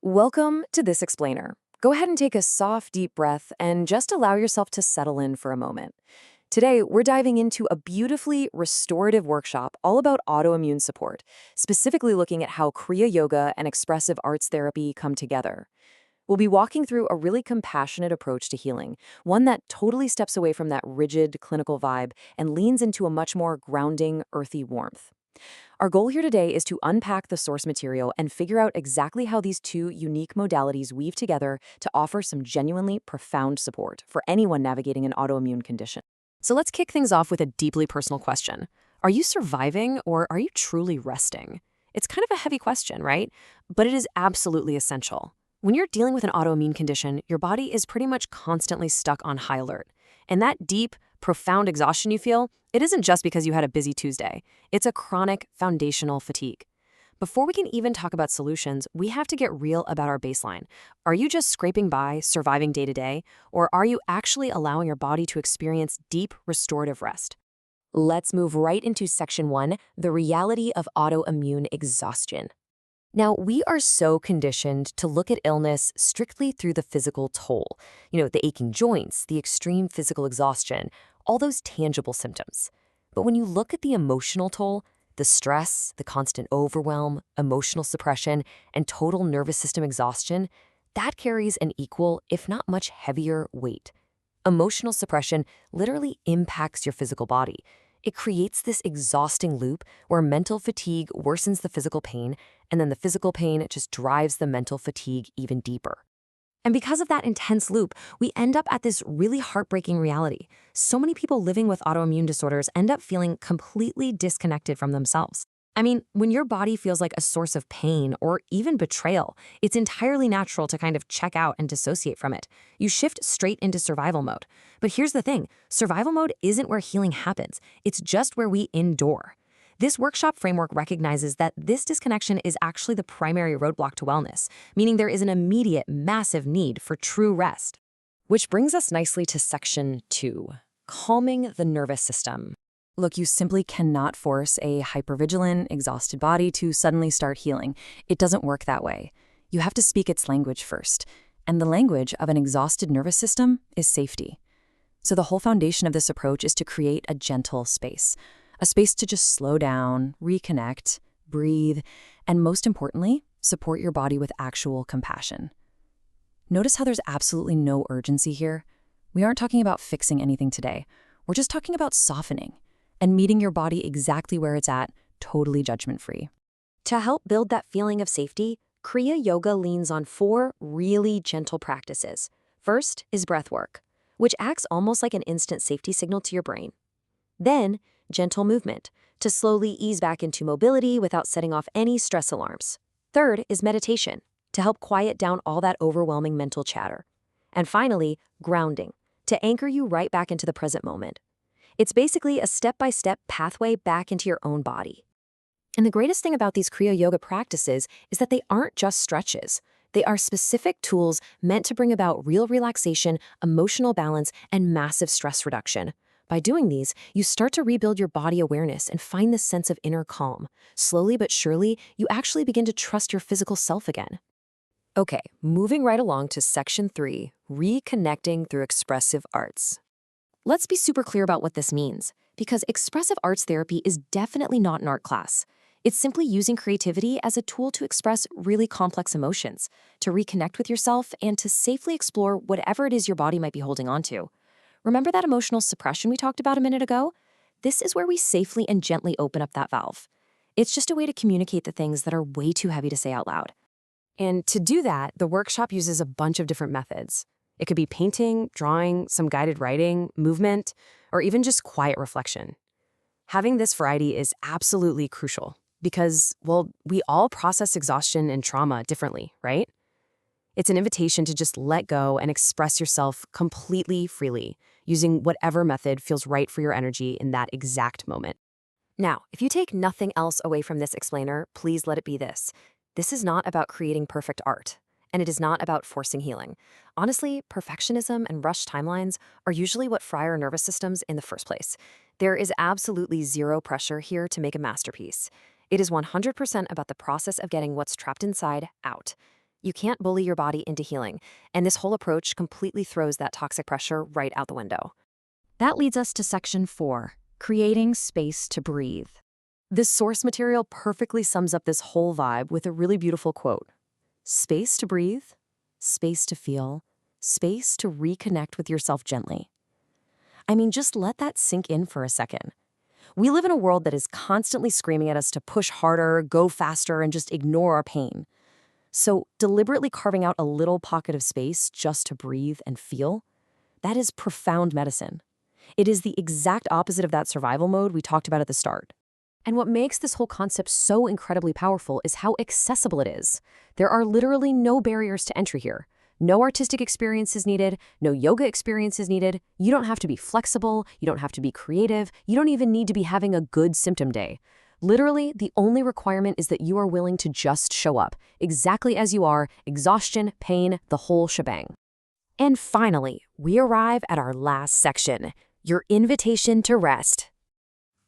Welcome to this explainer. Go ahead and take a soft, deep breath and just allow yourself to settle in for a moment. Today, we're diving into a beautifully restorative workshop all about autoimmune support, specifically looking at how Kriya Yoga and expressive arts therapy come together. We'll be walking through a really compassionate approach to healing, one that totally steps away from that rigid clinical vibe and leans into a much more grounding, earthy warmth. Our goal here today is to unpack the source material and figure out exactly how these two unique modalities weave together to offer some genuinely profound support for anyone navigating an autoimmune condition. So let's kick things off with a deeply personal question. Are you surviving or are you truly resting? It's kind of a heavy question, right? But it is absolutely essential. When you're dealing with an autoimmune condition, your body is pretty much constantly stuck on high alert. And that deep, profound exhaustion you feel, it isn't just because you had a busy Tuesday. It's a chronic, foundational fatigue. Before we can even talk about solutions, we have to get real about our baseline. Are you just scraping by, surviving day to day, or are you actually allowing your body to experience deep, restorative rest? Let's move right into section 1, the reality of autoimmune exhaustion. Now, we are so conditioned to look at illness strictly through the physical toll. The aching joints, the extreme physical exhaustion, all those tangible symptoms. But when you look at the emotional toll, the stress, the constant overwhelm, emotional suppression, and total nervous system exhaustion, that carries an equal, if not much heavier, weight. Emotional suppression literally impacts your physical body. It creates this exhausting loop where mental fatigue worsens the physical pain, and then the physical pain just drives the mental fatigue even deeper. And because of that intense loop, we end up at this really heartbreaking reality. So many people living with autoimmune disorders end up feeling completely disconnected from themselves. I mean, when your body feels like a source of pain or even betrayal, it's entirely natural to kind of check out and dissociate from it. You shift straight into survival mode. But here's the thing, survival mode isn't where healing happens. It's just where we endure. This workshop framework recognizes that this disconnection is actually the primary roadblock to wellness, meaning there is an immediate, massive need for true rest. Which brings us nicely to section 2, calming the nervous system. Look, you simply cannot force a hypervigilant, exhausted body to suddenly start healing. It doesn't work that way. You have to speak its language first. And the language of an exhausted nervous system is safety. So the whole foundation of this approach is to create a gentle space. A space to just slow down, reconnect, breathe, and most importantly, support your body with actual compassion. Notice how there's absolutely no urgency here. We aren't talking about fixing anything today. We're just talking about softening and meeting your body exactly where it's at, totally judgment-free. To help build that feeling of safety, Kriya Yoga leans on 4 really gentle practices. First is breath work, which acts almost like an instant safety signal to your brain. Then, gentle movement, to slowly ease back into mobility without setting off any stress alarms. Third is meditation, to help quiet down all that overwhelming mental chatter. And finally, grounding, to anchor you right back into the present moment. It's basically a step-by-step pathway back into your own body. And the greatest thing about these Kriya Yoga practices is that they aren't just stretches. They are specific tools meant to bring about real relaxation, emotional balance, and massive stress reduction. By doing these, you start to rebuild your body awareness and find this sense of inner calm. Slowly but surely, you actually begin to trust your physical self again. Okay, moving right along to section 3, reconnecting through expressive arts. Let's be super clear about what this means, because expressive arts therapy is definitely not an art class. It's simply using creativity as a tool to express really complex emotions, to reconnect with yourself, and to safely explore whatever it is your body might be holding on to. Remember that emotional suppression we talked about a minute ago? This is where we safely and gently open up that valve. It's just a way to communicate the things that are way too heavy to say out loud. And to do that, the workshop uses a bunch of different methods. It could be painting, drawing, some guided writing, movement, or even just quiet reflection. Having this variety is absolutely crucial because, well, we all process exhaustion and trauma differently, right? It's an invitation to just let go and express yourself completely freely, using whatever method feels right for your energy in that exact moment. Now, if you take nothing else away from this explainer, please let it be this. This is not about creating perfect art. And it is not about forcing healing. Honestly, perfectionism and rushed timelines are usually what fry our nervous systems in the first place. There is absolutely zero pressure here to make a masterpiece. It is 100% about the process of getting what's trapped inside out. You can't bully your body into healing, and this whole approach completely throws that toxic pressure right out the window. That leads us to section 4, creating space to breathe. This source material perfectly sums up this whole vibe with a really beautiful quote. Space to breathe, space to feel, space to reconnect with yourself gently. I mean, just let that sink in for a second. We live in a world that is constantly screaming at us to push harder, go faster, and just ignore our pain. So deliberately carving out a little pocket of space just to breathe and feel, that is profound medicine. It is the exact opposite of that survival mode we talked about at the start. And what makes this whole concept so incredibly powerful is how accessible it is. There are literally no barriers to entry here. No artistic experience is needed, no yoga experience is needed. You don't have to be flexible, you don't have to be creative, you don't even need to be having a good symptom day. Literally, the only requirement is that you are willing to just show up, exactly as you are, exhaustion, pain, the whole shebang. And finally, we arrive at our last section, your invitation to rest.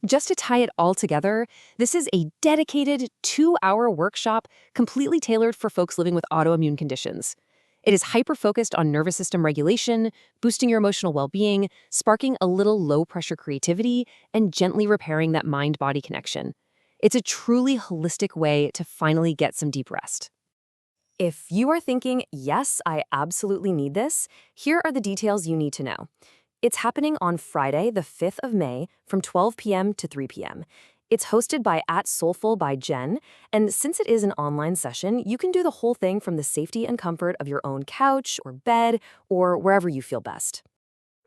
Just to tie it all together, this is a dedicated 2-hour workshop completely tailored for folks living with autoimmune conditions. It is hyper-focused on nervous system regulation, boosting your emotional well-being, sparking a little low-pressure creativity, and gently repairing that mind-body connection. It's a truly holistic way to finally get some deep rest. If you are thinking, yes, I absolutely need this, here are the details you need to know. It's happening on Friday, the 5th of May, from 12 p.m. to 3 p.m. It's hosted by @Soulful by Jen, and since it is an online session, you can do the whole thing from the safety and comfort of your own couch or bed or wherever you feel best.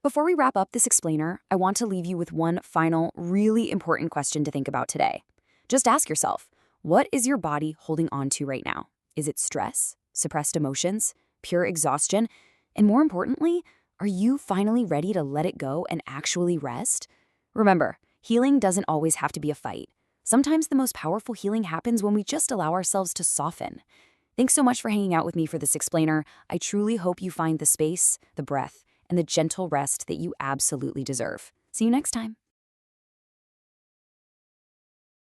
Before we wrap up this explainer, I want to leave you with one final, really important question to think about today. Just ask yourself, what is your body holding on to right now? Is it stress, suppressed emotions, pure exhaustion? And more importantly, are you finally ready to let it go and actually rest? Remember, healing doesn't always have to be a fight. Sometimes the most powerful healing happens when we just allow ourselves to soften. Thanks so much for hanging out with me for this explainer. I truly hope you find the space, the breath, and the gentle rest that you absolutely deserve. See you next time.